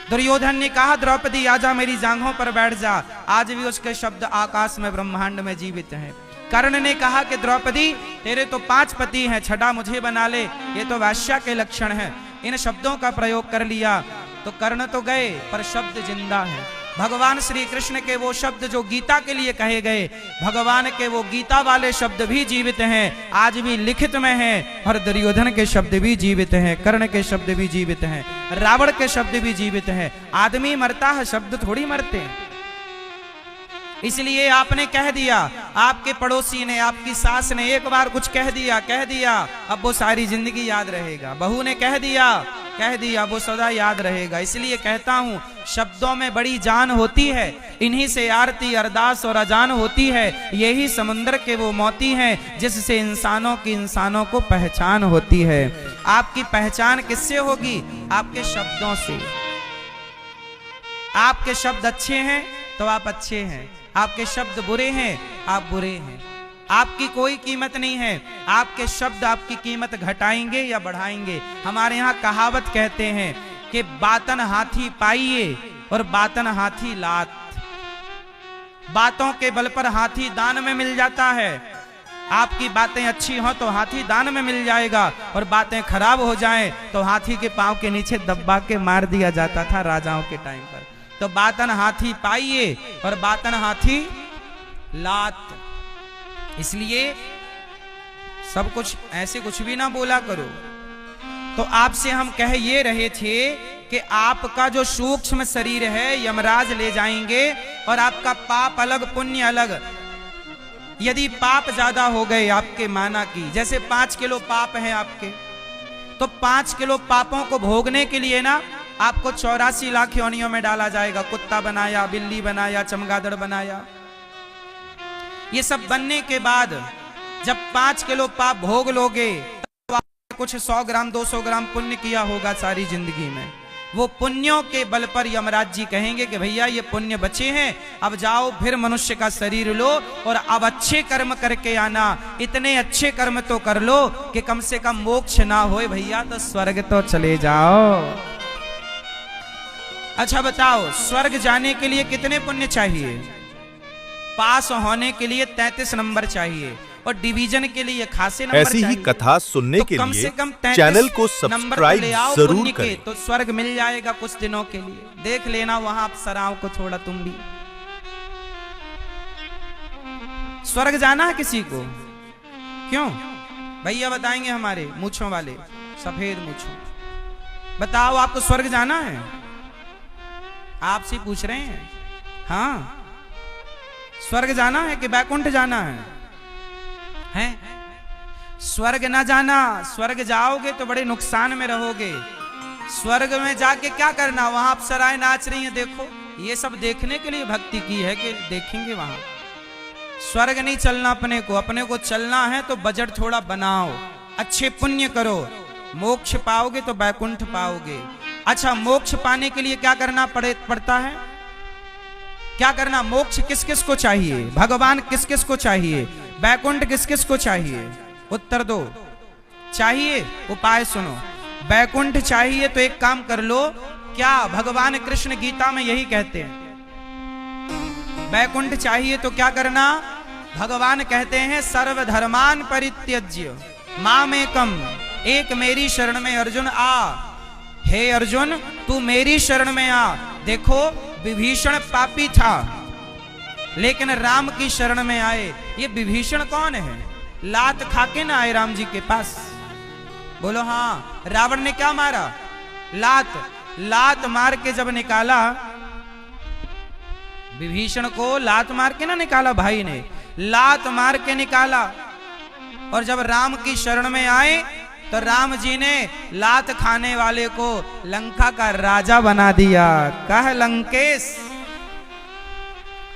दुर्योधन ने कहा द्रौपदी आजा मेरी जांघों पर बैठ जा, आज भी उसके शब्द आकाश में ब्रह्मांड में जीवित हैं। कर्ण ने कहा कि द्रौपदी तेरे तो 5 पति हैं, छठा मुझे बना ले, ये तो वैश्या के लक्षण है। इन शब्दों का प्रयोग कर लिया तो कर्ण तो गए पर शब्द जिंदा है। भगवान श्री कृष्ण के वो शब्द जो गीता के लिए कहे गए, भगवान के वो गीता वाले शब्द भी जीवित हैं, आज भी लिखित में हैं। और दुर्योधन के शब्द भी जीवित हैं, कर्ण के शब्द भी जीवित हैं, रावण के शब्द भी जीवित हैं। आदमी मरता है, शब्द थोड़ी मरते हैं। इसलिए आपने कह दिया, आपके पड़ोसी ने, आपकी सास ने एक बार कुछ कह दिया, अब वो सारी जिंदगी याद रहेगा। बहू ने कह दिया, वो सदा याद रहेगा। इसलिए कहता हूं, शब्दों में बड़ी जान होती है। इन्हीं से आरती, अरदास और अजान होती है। यही समुद्र के वो मोती हैं जिससे इंसानों को पहचान होती है। आपकी पहचान किससे होगी? आपके शब्दों से। आपके शब्द अच्छे हैं तो आप अच्छे हैं, आपके शब्द बुरे हैं आप बुरे हैं। आपकी कोई कीमत नहीं है। आपके शब्द आपकी कीमत घटाएंगे या बढ़ाएंगे। हमारे यहाँ कहावत कहते हैं कि बातन हाथी पाइए और बातन हाथी लात। बातों के बल पर हाथी दान में मिल जाता है। आपकी बातें अच्छी हों तो हाथी दान में मिल जाएगा, और बातें खराब हो जाएं तो हाथी के पांव के नीचे दबा के मार दिया जाता था राजाओं के टाइम पर। तो बातन हाथी पाइए और बातन हाथी लात। इसलिए सब कुछ ऐसे कुछ भी ना बोला करो। तो आपसे हम कह ये रहे थे कि आपका जो सूक्ष्म शरीर है यमराज ले जाएंगे, और आपका पाप अलग पुण्य अलग। यदि पाप ज्यादा हो गए आपके माना की, जैसे 5 किलो पाप है आपके, तो 5 किलो पापों को भोगने के लिए ना आपको 84 लाख योनियों में डाला जाएगा। कुत्ता बनाया, बिल्ली बनाया, चमगादड़ बनाया। ये सब बनने के बाद जब 5 किलो पाप भोग लोगे, तब आपने कुछ 100 ग्राम 200 ग्राम पुण्य किया होगा सारी जिंदगी में। वो पुण्यों के बल पर यमराज जी कहेंगे कि भैया ये पुण्य बचे हैं, अब जाओ फिर मनुष्य का शरीर लो और अब अच्छे कर्म करके आना। इतने अच्छे कर्म तो कर लो कि कम से कम मोक्ष ना होए भैया, तो स्वर्ग तो चले जाओ। अच्छा बताओ, स्वर्ग जाने के लिए कितने पुण्य चाहिए? पास होने के लिए 33 नंबर चाहिए। और डिवीजन के लिए खासे नंबर ऐसी ही चाहिए। कथा सुनने तो के कम लिए से कम 33 चैनल को नंबर तो ले आओ सब्सक्राइब जरूर पुण्य के, करें। तो स्वर्ग मिल जाएगा कुछ दिनों के लिए। देख लेना वहां अप्सराओं को थोड़ा, तुम भी। स्वर्ग जाना है किसी को? क्यों? भैया बताएंगे हमारे मूंछों वाले, सफेद मूंछों। बताओ आपको स्वर्ग जाना है? आपसे पूछ रहे हैं। हाँ, स्वर्ग जाना है कि बैकुंठ जाना है? हैं? स्वर्ग ना जाना, स्वर्ग जाओगे तो बड़े नुकसान में रहोगे। स्वर्ग में जाके क्या करना? वहां अप्सराएं नाच रही हैं, देखो। ये सब देखने के लिए भक्ति की है कि देखेंगे वहां। स्वर्ग नहीं चलना अपने को चलना है तो बजट थोड़ा बनाओ, अच्छे पुण्य करो, मोक्ष पाओगे तो बैकुंठ पाओगे। अच्छा, मोक्ष पाने के लिए क्या करना पड़ता है? क्या करना? मोक्ष किस किस को चाहिए? भगवान किस किस को चाहिए? बैकुंठ किस किस को चाहिए? उत्तर दो। चाहिए? उपाय सुनो। बैकुंठ चाहिए तो एक काम कर लो। क्या भगवान कृष्ण गीता में यही कहते हैं? बैकुंठ चाहिए तो क्या करना? भगवान कहते हैं सर्वधर्मान परित्यज्य मामेकम, एक मेरी शरण में अर्जुन आ। हे अर्जुन, तू मेरी शरण में आ। देखो, विभीषण पापी था लेकिन राम की शरण में आए। ये विभीषण कौन है? लात खाके ना आए राम जी के पास। बोलो हाँ। रावण ने क्या मारा? लात मार के जब निकाला, विभीषण को लात मार के ना निकाला भाई ने, लात मार के निकाला। और जब राम की शरण में आए तो राम जी ने लात खाने वाले को लंका का राजा बना दिया। कह लंकेश,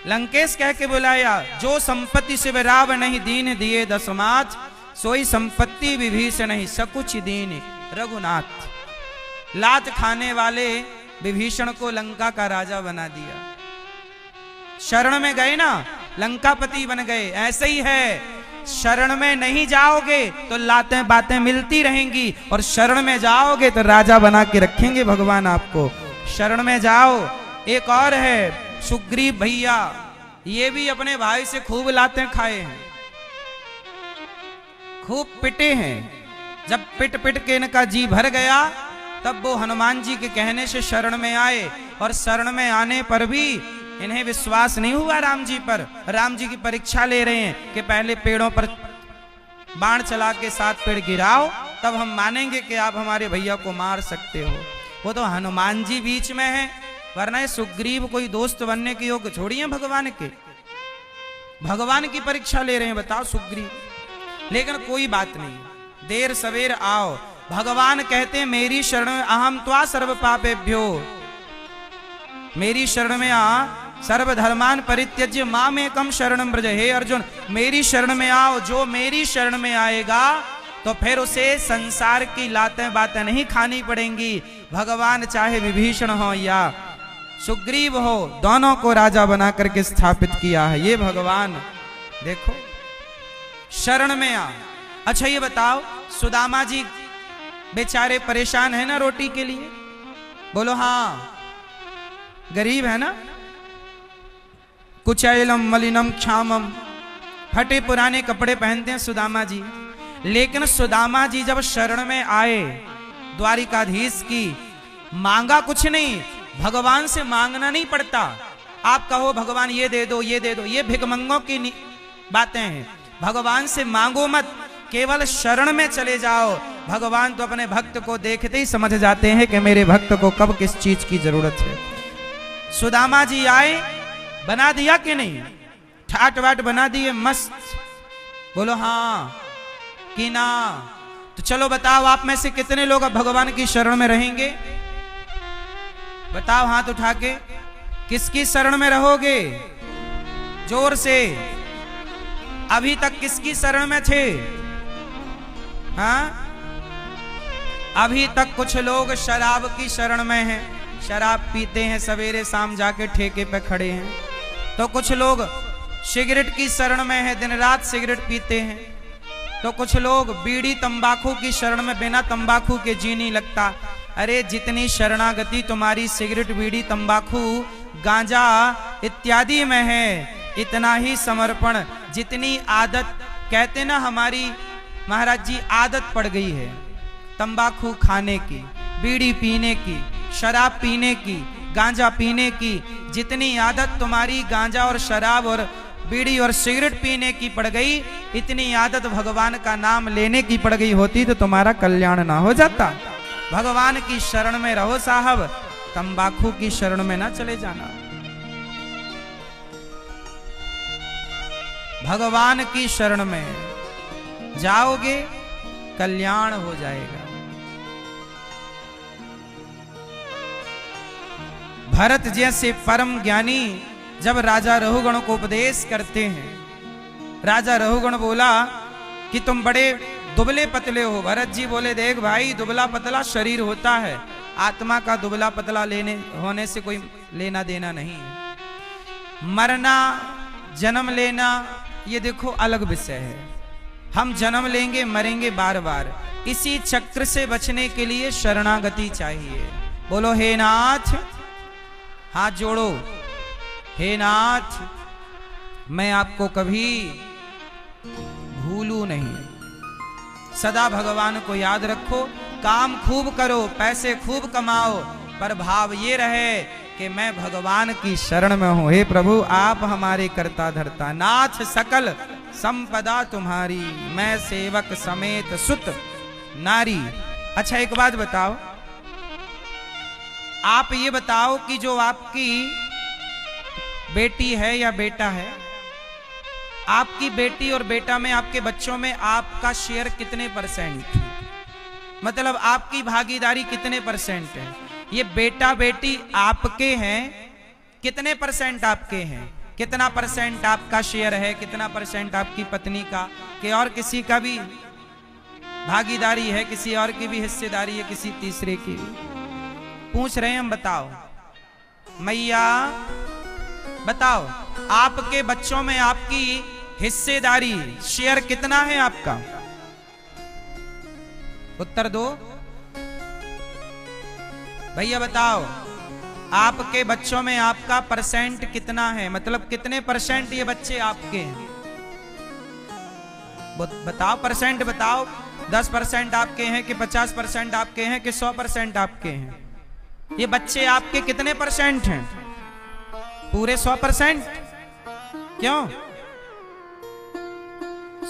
लंकेश कह के बुलाया। जो संपत्ति से राव नहीं दीन दिए दसमात, सोई संपत्ति विभीषण नहीं सकुच दीन रघुनाथ। लात खाने वाले विभीषण को लंका का राजा बना दिया। शरण में गए ना, लंकापति बन गए। ऐसे ही है, शरण में नहीं जाओगे तो लातें बातें मिलती रहेंगी, और शरण में जाओगे तो राजा बना के रखेंगे भगवान आपको। शरण में जाओ। एक और है सुग्रीव भैया, ये भी अपने भाई से खूब लातें खाए हैं, खूब पिटे हैं। जब पिट पिट के इनका जी भर गया तब वो हनुमान जी के कहने से शरण में आए, और शरण में आने पर भी इन्हें विश्वास नहीं हुआ राम जी पर। राम जी की परीक्षा ले रहे हैं कि पहले पेड़ों पर बाण चला के 7 पेड़ गिराओ, तब हम मानेंगे कि आप हमारे भैया को मार सकते हो। वो तो हनुमान जी बीच में है, वरना ये सुग्रीव कोई दोस्त बनने के योग छोड़ी है भगवान के। भगवान की परीक्षा ले रहे हैं, बताओ सुग्रीव। लेकिन कोई बात नहीं, देर सवेर आओ। भगवान कहते हैं मेरी शरण में अहम त्वा सर्व पापेभ्यो, मेरी शरण में आ। सर्वधर्मान परित्यज्य मामेकम शरणं व्रज। हे अर्जुन, मेरी शरण में आओ। जो मेरी शरण में आएगा तो फिर उसे संसार की लातें बातें नहीं खानी पड़ेंगी। भगवान चाहे विभीषण हो या सुग्रीव हो, दोनों को राजा बना करके स्थापित किया है ये भगवान। देखो, शरण में आ। अच्छा ये बताओ, सुदामा जी बेचारे परेशान है ना रोटी के लिए? बोलो हाँ। गरीब है ना? कुचैलम मलिनम क्षामम, फटे पुराने कपड़े पहनते हैं सुदामा जी। लेकिन सुदामा जी जब शरण में आए द्वारिकाधीश की, मांगा कुछ नहीं। भगवान से मांगना नहीं पड़ता। आप कहो भगवान ये दे दो, ये दे दो, ये भिखमंगों की बातें हैं। भगवान से मांगो मत, केवल शरण में चले जाओ। भगवान तो अपने भक्त को देखते ही समझ जाते हैं कि मेरे भक्त को कब किस चीज की जरूरत है। सुदामा जी आए, बना दिया कि नहीं? ठाट वाट बना दिए मस्त। बोलो हाँ कि ना? तो चलो बताओ, आप में से कितने लोग अब भगवान की शरण में रहेंगे? बताओ हाथ उठा के, किसकी शरण में रहोगे? जोर से। अभी तक किसकी शरण में थे? हाँ, अभी तक कुछ लोग शराब की शरण में हैं, शराब पीते हैं, सवेरे शाम जाके ठेके पे खड़े हैं। तो कुछ लोग सिगरेट की शरण में है, दिन रात सिगरेट पीते हैं। तो कुछ लोग बीड़ी तंबाकू की शरण में, बिना तंबाकू के जी नहीं लगता। अरे जितनी शरणागति तुम्हारी सिगरेट बीड़ी तंबाकू गांजा इत्यादि में है, इतना ही समर्पण, जितनी आदत कहते ना हमारी महाराज जी आदत पड़ गई है तंबाकू खाने की, बीड़ी पीने की, शराब पीने की, गांजा पीने की। जितनी आदत तुम्हारी गांजा और शराब और बीड़ी और सिगरेट पीने की पड़ गई, इतनी आदत भगवान का नाम लेने की पड़ गई होती तो तुम्हारा कल्याण ना हो जाता। भगवान की शरण में रहो साहब, तंबाकू की शरण में ना चले जाना। भगवान की शरण में जाओगे कल्याण हो जाएगा। भरत जैसे परम ज्ञानी जब राजा रहुगण को उपदेश करते हैं, राजा रहुगण बोला कि तुम बड़े दुबले पतले हो। भरत जी बोले देख भाई, दुबला पतला शरीर होता है, आत्मा का दुबला पतला लेने होने से कोई लेना देना नहीं है। मरना जन्म लेना ये देखो अलग विषय है। हम जन्म लेंगे मरेंगे बार बार, इसी चक्र से बचने के लिए शरणागति चाहिए। बोलो हे नाथ, हाथ जोड़ो, हे नाथ मैं आपको कभी भूलू नहीं। सदा भगवान को याद रखो, काम खूब करो, पैसे खूब कमाओ, पर भाव ये रहे कि मैं भगवान की शरण में हूं। हे प्रभु आप हमारे करता धरता, नाथ सकल संपदा तुम्हारी, मैं सेवक समेत सुत नारी। अच्छा एक बात बताओ, आप ये बताओ कि जो आपकी बेटी है या बेटा है, आपकी बेटी और बेटा में, आपके बच्चों में आपका शेयर कितने परसेंट, मतलब आपकी भागीदारी कितने परसेंट है? ये बेटा बेटी आपके हैं, कितने परसेंट आपके हैं? कितना परसेंट आपका शेयर है, कितना परसेंट आपकी पत्नी का, कि और किसी का भी भागीदारी है, किसी और की भी हिस्सेदारी है, किसी तीसरे की भी? पूछ रहे हैं हम, बताओ मैया बताओ, आपके बच्चों में आपकी हिस्सेदारी शेयर कितना है आपका? उत्तर दो भैया, बताओ आपके बच्चों में आपका परसेंट कितना है, मतलब कितने परसेंट ये बच्चे आपके हैं? बताओ परसेंट बताओ, 10% आपके हैं कि 50% आपके हैं कि 100% आपके हैं? ये बच्चे आपके कितने परसेंट हैं? पूरे 100%? क्यों?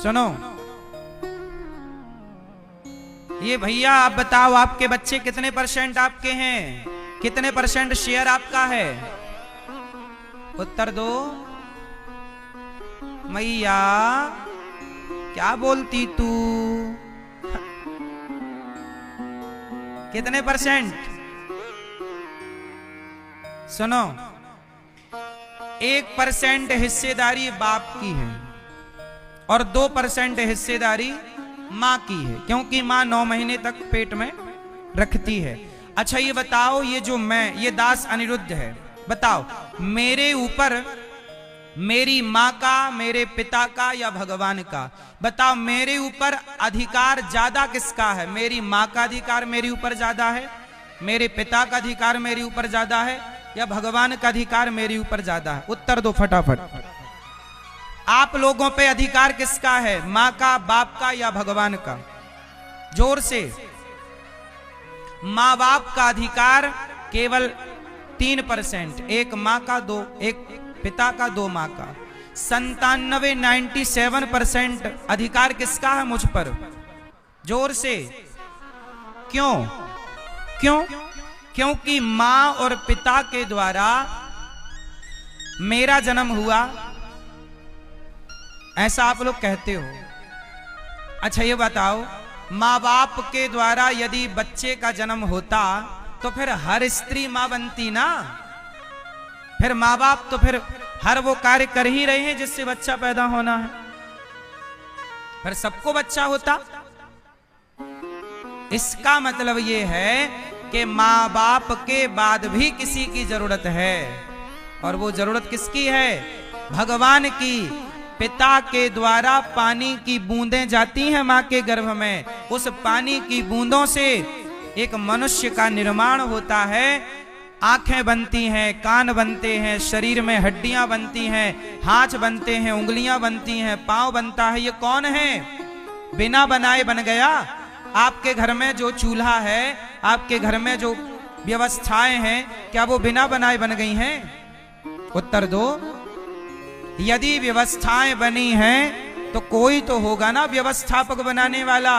सुनो ये भैया, आप बताओ आपके बच्चे कितने परसेंट आपके हैं, कितने परसेंट शेयर आपका है? उत्तर दो मैया, क्या बोलती तू? कितने परसेंट? सुनो, 1% हिस्सेदारी बाप की है और 2% हिस्सेदारी मां की है, क्योंकि मां 9 महीने तक पेट में रखती है। अच्छा ये बताओ, ये जो मैं, ये दास अनिरुद्ध है, बताओ मेरे ऊपर मेरी मां का, मेरे पिता का या भगवान का? बताओ मेरे ऊपर अधिकार ज्यादा किसका है? मेरी मां का अधिकार मेरे ऊपर ज्यादा है, मेरे पिता का अधिकार मेरे ऊपर ज्यादा है, या भगवान का अधिकार मेरे ऊपर ज्यादा है? उत्तर दो फटाफट। आप लोगों पे अधिकार किसका है, मां का, बाप का या भगवान का? जोर से। मां बाप का अधिकार केवल 3%, एक मां का, एक पिता का, 2 मां का। 97% अधिकार किसका है मुझ पर? जोर से। क्यों? क्यों? क्योंकि मां और पिता के द्वारा मेरा जन्म हुआ, ऐसा आप लोग कहते हो। अच्छा ये बताओ, मां बाप के द्वारा यदि बच्चे का जन्म होता तो फिर हर स्त्री मां बनती ना? फिर मां बाप तो फिर हर वो कार्य कर ही रहे हैं जिससे बच्चा पैदा होना है, फिर सबको बच्चा होता। इसका मतलब ये है कि मां बाप के बाद भी किसी की जरूरत है, और वो जरूरत किसकी है? भगवान की। पिता के द्वारा पानी की बूंदें जाती हैं मां के गर्भ में, उस पानी की बूंदों से एक मनुष्य का निर्माण होता है। आंखें बनती हैं, कान बनते हैं, शरीर में हड्डियां बनती हैं, हाथ बनते हैं, उंगलियां बनती हैं, पांव बनता है, ये कौन है? बिना बनाए बन गया। आपके घर में जो चूल्हा है, आपके घर में जो व्यवस्थाएं हैं, क्या वो बिना बनाए बन गई हैं? उत्तर दो। यदि व्यवस्थाएं बनी हैं तो कोई तो होगा ना व्यवस्थापक बनाने वाला।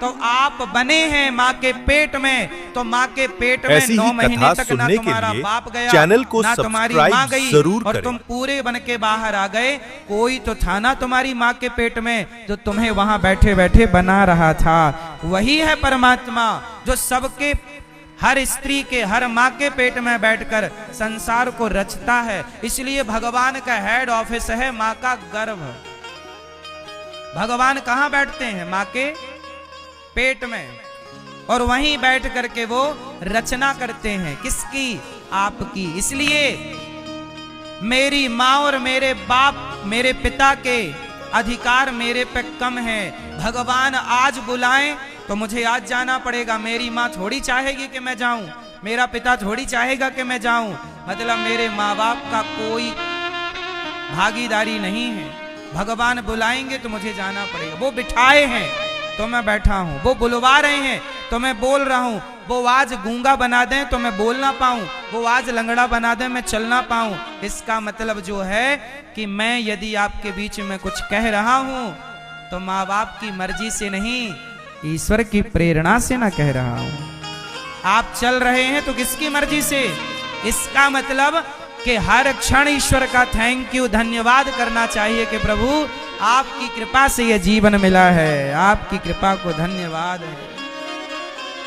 तो आप बने हैं माँ के पेट में, तो माँ के पेट में ऐसी 9 ही महीने कथा तक ना सुनने के तुम्हारा लिए बाप गया, चैनल को ना तुम्हारी माँ सब्सक्राइब गई, जरूर और करें। तुम पूरे बन के बाहर आ गए। कोई तो था ना तुम्हारी माँ के पेट में जो तुम्हें वहां बैठे बैठे बना रहा था। वही है परमात्मा जो सबके, हर स्त्री के, हर माँ के पेट में बैठकर संसार को रचता है। इसलिए भगवान का हेड ऑफिस है माँ का गर्भ। भगवान कहाँ बैठते हैं? माँ के पेट में, और वहीं बैठ करके वो रचना करते हैं। किसकी? आपकी। इसलिए मेरी माँ और मेरे बाप, मेरे पिता के अधिकार मेरे पे कम है। भगवान आज बुलाएं तो मुझे आज जाना पड़ेगा। मेरी माँ थोड़ी चाहेगी कि मैं जाऊं, मेरा पिता थोड़ी चाहेगा कि मैं जाऊं। मतलब मेरे माँ बाप का कोई भागीदारी नहीं है। भगवान बुलाएंगे तो मुझे जाना पड़ेगा। वो बिठाए हैं तो मैं बैठा हूं, वो बुलवा रहे हैं तो मैं बोल रहा हूं। वो आज गूंगा बना दें तो मैं बोल ना पाऊं, वो आज लंगड़ा बना दें मैं चल ना पाऊं। इसका मतलब जो है कि मैं यदि आपके बीच में कुछ कह रहा हूं तो माँ बाप की मर्जी से नहीं, ईश्वर की प्रेरणा से ना कह रहा हूं। आप चल रहे हैं तो किसकी मर्जी से? इसका मतलब कि हर क्षण ईश्वर का थैंक यू, धन्यवाद करना चाहिए कि प्रभु आपकी कृपा से ये जीवन मिला है, आपकी कृपा को धन्यवाद है।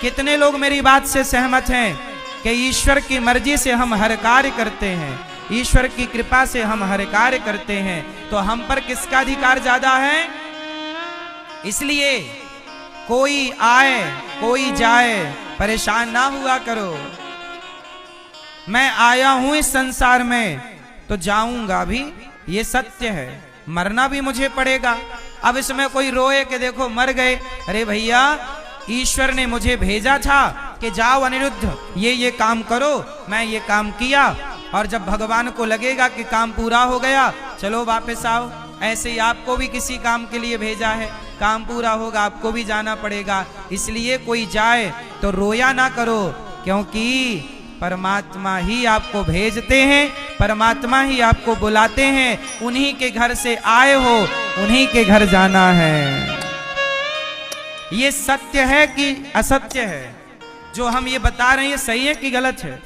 कितने लोग मेरी बात से सहमत हैं कि ईश्वर की मर्जी से हम हर कार्य करते हैं, ईश्वर की कृपा से हम हर कार्य करते हैं, तो हम पर किसका अधिकार ज्यादा है? इसलिए कोई आए कोई जाए परेशान ना हुआ करो। मैं आया हूं इस संसार में तो जाऊंगा भी, ये सत्य है। मरना भी मुझे पड़ेगा। अब इसमें कोई रोए कि देखो मर गए। अरे भैया, ईश्वर ने मुझे भेजा था कि जाओ अनिरुद्ध ये काम करो, मैं ये काम किया, और जब भगवान को लगेगा कि काम पूरा हो गया चलो वापस आओ। ऐसे ही आपको भी किसी काम के लिए भेजा है, काम पूरा होगा आपको भी जाना पड़ेगा। इसलिए कोई जाए तो रोया ना करो, क्योंकि परमात्मा ही आपको भेजते हैं, परमात्मा ही आपको बुलाते हैं। उन्हीं के घर से आए हो, उन्हीं के घर जाना है। ये सत्य है कि असत्य है? जो हम ये बता रहे हैं ये सही है कि गलत है?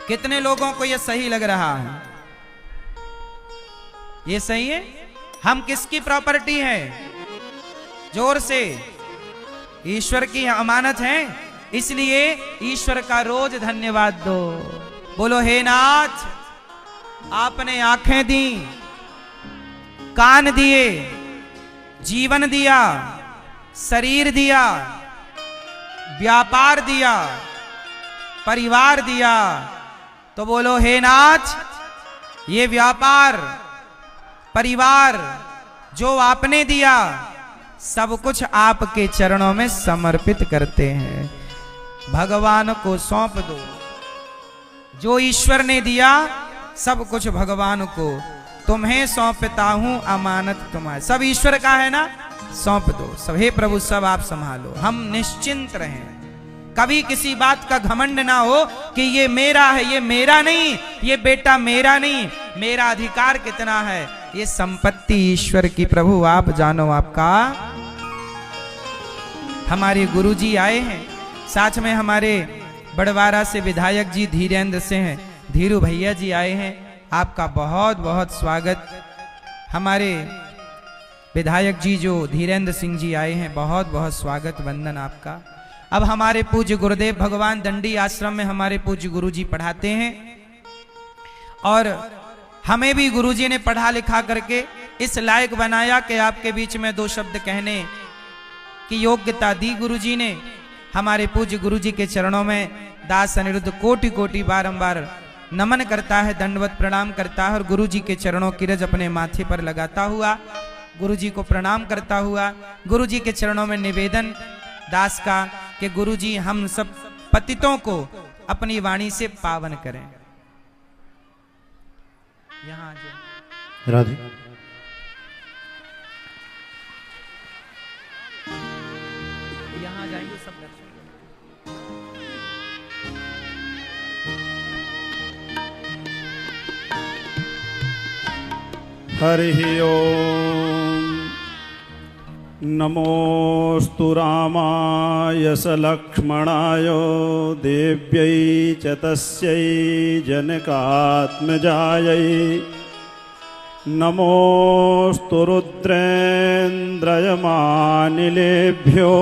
कितने लोगों को ये सही लग रहा है? ये सही है? हम किसकी प्रॉपर्टी है? जोर से। ईश्वर की अमानत है, इसलिए ईश्वर का रोज धन्यवाद दो। बोलो हे नाथ, आपने आंखें दी, कान दिए, जीवन दिया, शरीर दिया, व्यापार दिया, परिवार दिया, तो बोलो हे नाथ, ये व्यापार परिवार जो आपने दिया सब कुछ आपके चरणों में समर्पित करते हैं। भगवान को सौंप दो। जो ईश्वर ने दिया सब कुछ भगवान को, तुम्हें सौंपता हूं अमानत तुम्हारी। सब ईश्वर का है ना, सौंप दो सब। हे प्रभु सब आप संभालो, हम निश्चिंत रहें। कभी किसी बात का घमंड ना हो कि ये मेरा है, ये मेरा नहीं, ये बेटा मेरा नहीं, मेरा अधिकार कितना है। ये संपत्ति ईश्वर की। प्रभु आप जानो आपका। हमारे गुरुजी आए हैं, साथ में हमारे बड़वारा से विधायक जी धीरेन्द्र से हैं, धीरू भैया जी आए हैं। आपका बहुत बहुत स्वागत। हमारे विधायक जी जो धीरेन्द्र सिंह जी आए हैं, बहुत बहुत स्वागत, वंदन आपका। अब हमारे पूज्य गुरुदेव भगवान दंडी आश्रम में हमारे पूज्य गुरुजी पढ़ाते हैं, और हमें भी गुरुजी ने पढ़ा लिखा करके इस लायक बनाया कि आपके बीच में दो शब्द कहने की योग्यता दी गुरुजी ने। हमारे पूज्य गुरुजी के चरणों में दास अनिरुद्ध कोटि कोटि बारंबार नमन करता है, दंडवत प्रणाम करता है, और गुरुजी के चरणों की रज अपने माथे पर लगाता हुआ गुरुजी को प्रणाम करता हुआ गुरुजी के चरणों में निवेदन दास का कि गुरुजी हम सब पतितों को अपनी वाणी से पावन करें। यहाँ आ जाओ। राधे यहाँ जाएंगे सब दर्शन। हरि ओम नमोस्तु रामाय स लक्ष्मणाय देव्यै च तस्यै जनकात्मजायै नमोस्तु रुद्रेन्द्रयमानिलेभ्यो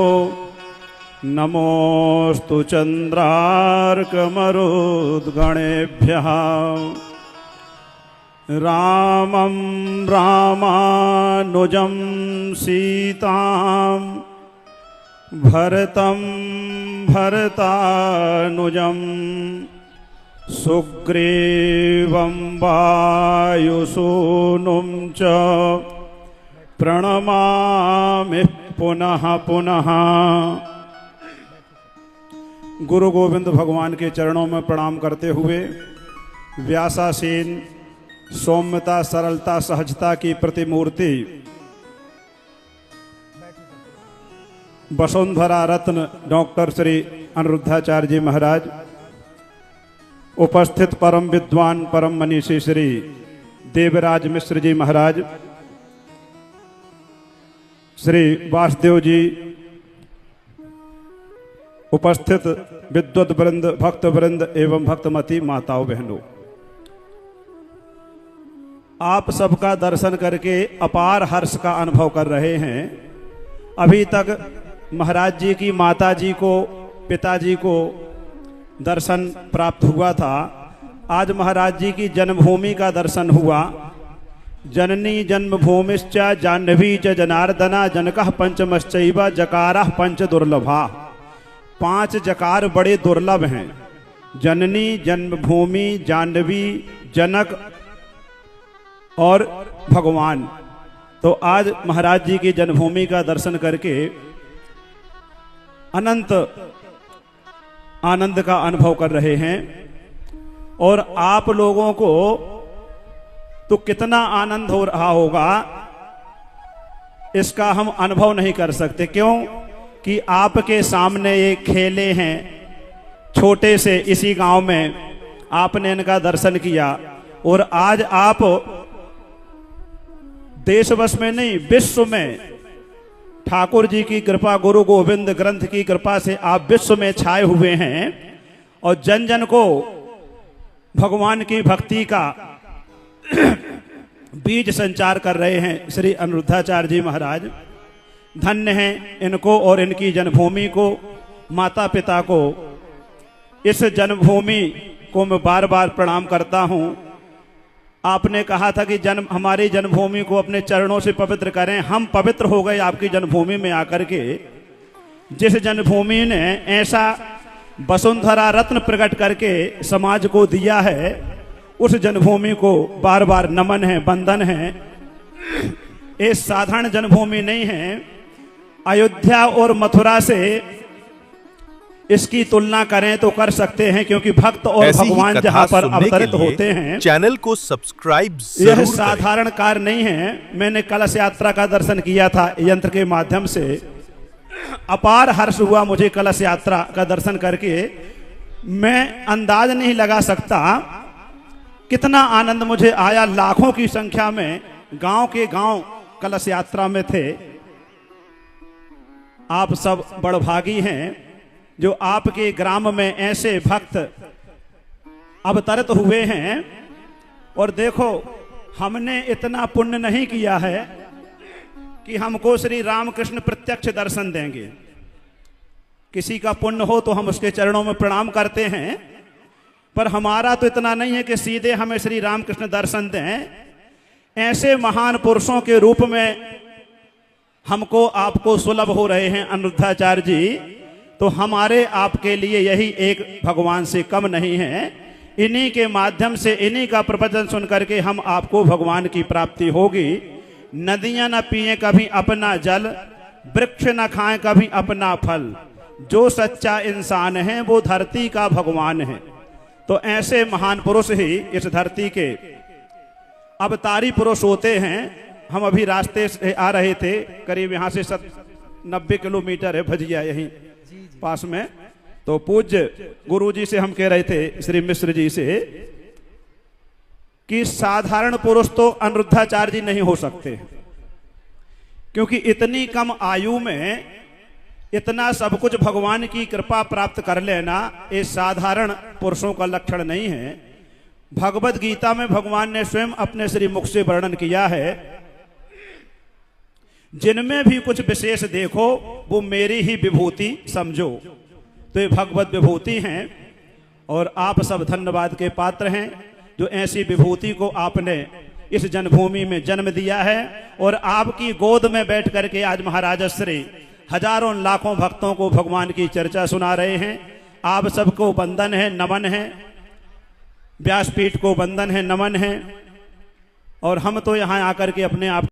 नमोस्तु चन्द्रार्कमरुद्गणेभ्यः रामं रामानुजं सीतां भरतं भरतानुजं सुग्रीवं वायुसूनुं च प्रणमामि पुनः पुनः। गुरु गोविंद भगवान के चरणों में प्रणाम करते हुए व्यासासीन सौम्यता सरलता सहजता की प्रतिमूर्ति वसुंधरा रत्न डॉक्टर श्री अनिरुद्धाचार्य जी महाराज, उपस्थित परम विद्वान परम मनीषी श्री देवराज मिश्र जी महाराज, श्री वासुदेव जी, उपस्थित विद्वत वृंद भक्त वृंद एवं भक्तमती माताओं बहनों, आप सबका दर्शन करके अपार हर्ष का अनुभव कर रहे हैं। अभी तक महाराज जी की माता जी को पिताजी को दर्शन प्राप्त हुआ था। आज महाराज जी की जन्मभूमि का दर्शन हुआ। जननी जन्मभूमिश्च जाह्नवी च जनार्दना जनकः पंचमश्चैव जकारः पंच दुर्लभा। 5 जकार बड़े दुर्लभ हैं। जननी जन्मभूमि जाह्नवी जनक और भगवान। तो आज महाराज जी की जन्मभूमि का दर्शन करके अनंत आनंद का अनुभव कर रहे हैं। और आप लोगों को तो कितना आनंद हो रहा होगा इसका हम अनुभव नहीं कर सकते। क्यों कि आपके सामने ये खेले हैं छोटे से इसी गांव में, आपने इनका दर्शन किया। और आज आप देशवश में नहीं विश्व में ठाकुर जी की कृपा, गुरु गोविंद ग्रंथ की कृपा से आप विश्व में छाए हुए हैं और जन जन को भगवान की भक्ति का बीज संचार कर रहे हैं। श्री अनिरुद्धाचार्य जी महाराज धन्य हैं इनको और इनकी जन्मभूमि को, माता पिता को। इस जन्मभूमि को मैं बार बार प्रणाम करता हूं। आपने कहा था कि हमारी जन्मभूमि को अपने चरणों से पवित्र करें। हम पवित्र हो गए आपकी जन्मभूमि में आकर के। जिस जन्मभूमि ने ऐसा वसुंधरा रत्न प्रकट करके समाज को दिया है, उस जन्मभूमि को बार बार नमन है, वंदन है। ये साधारण जन्मभूमि नहीं है। अयोध्या और मथुरा से इसकी तुलना करें तो कर सकते हैं, क्योंकि भक्त और भगवान जहां पर अवतरित होते हैं। चैनल को सब्सक्राइब यह साधारण कार्य नहीं है। मैंने कलश यात्रा का दर्शन किया था यंत्र के माध्यम से। अपार हर्ष हुआ मुझे कलश यात्रा का दर्शन करके। मैं अंदाज नहीं लगा सकता कितना आनंद मुझे आया। लाखों की संख्या में गांव के गांव कलश यात्रा में थे। आप सब बड़भागी हैं जो आपके ग्राम में ऐसे भक्त अवतरित हुए हैं। और देखो, हमने इतना पुण्य नहीं किया है कि हमको श्री रामकृष्ण प्रत्यक्ष दर्शन देंगे। किसी का पुण्य हो तो हम उसके चरणों में प्रणाम करते हैं, पर हमारा तो इतना नहीं है कि सीधे हमें श्री रामकृष्ण दर्शन दें। ऐसे महान पुरुषों के रूप में हमको आपको सुलभ हो रहे हैं अनिरुद्धाचार्य जी। तो हमारे आपके लिए यही एक भगवान से कम नहीं है। इन्हीं के माध्यम से, इन्हीं का प्रवचन सुन करके हम आपको भगवान की प्राप्ति होगी। नदियां न पिए कभी अपना जल, वृक्ष न खाएं कभी अपना फल, जो सच्चा इंसान है वो धरती का भगवान है। तो ऐसे महान पुरुष ही इस धरती के अवतारी पुरुष होते हैं। हम अभी रास्ते से आ रहे थे, करीब यहाँ से 90 किलोमीटर है भजिया यहीं पास में। तो पूज्य गुरुजी से हम कह रहे थे, श्री मिश्र जी से, कि साधारण पुरुष तो अनिरुद्धाचार्य जी नहीं हो सकते, क्योंकि इतनी कम आयु में इतना सब कुछ भगवान की कृपा प्राप्त कर लेना ये साधारण पुरुषों का लक्षण नहीं है। भगवत गीता में भगवान ने स्वयं अपने श्री मुख से वर्णन किया है, जिनमें भी कुछ विशेष देखो वो मेरी ही विभूति समझो। तो ये भगवत विभूति हैं और आप सब धन्यवाद के पात्र हैं जो ऐसी विभूति को आपने इस जन्मभूमि में जन्म दिया है और आपकी गोद में बैठ करके आज महाराज श्री हजारों लाखों भक्तों को भगवान की चर्चा सुना रहे हैं। आप सबको वंदन है, नमन है, व्यासपीठ को वंदन है, नमन है। और हम तो यहाँ आकर के अपने आप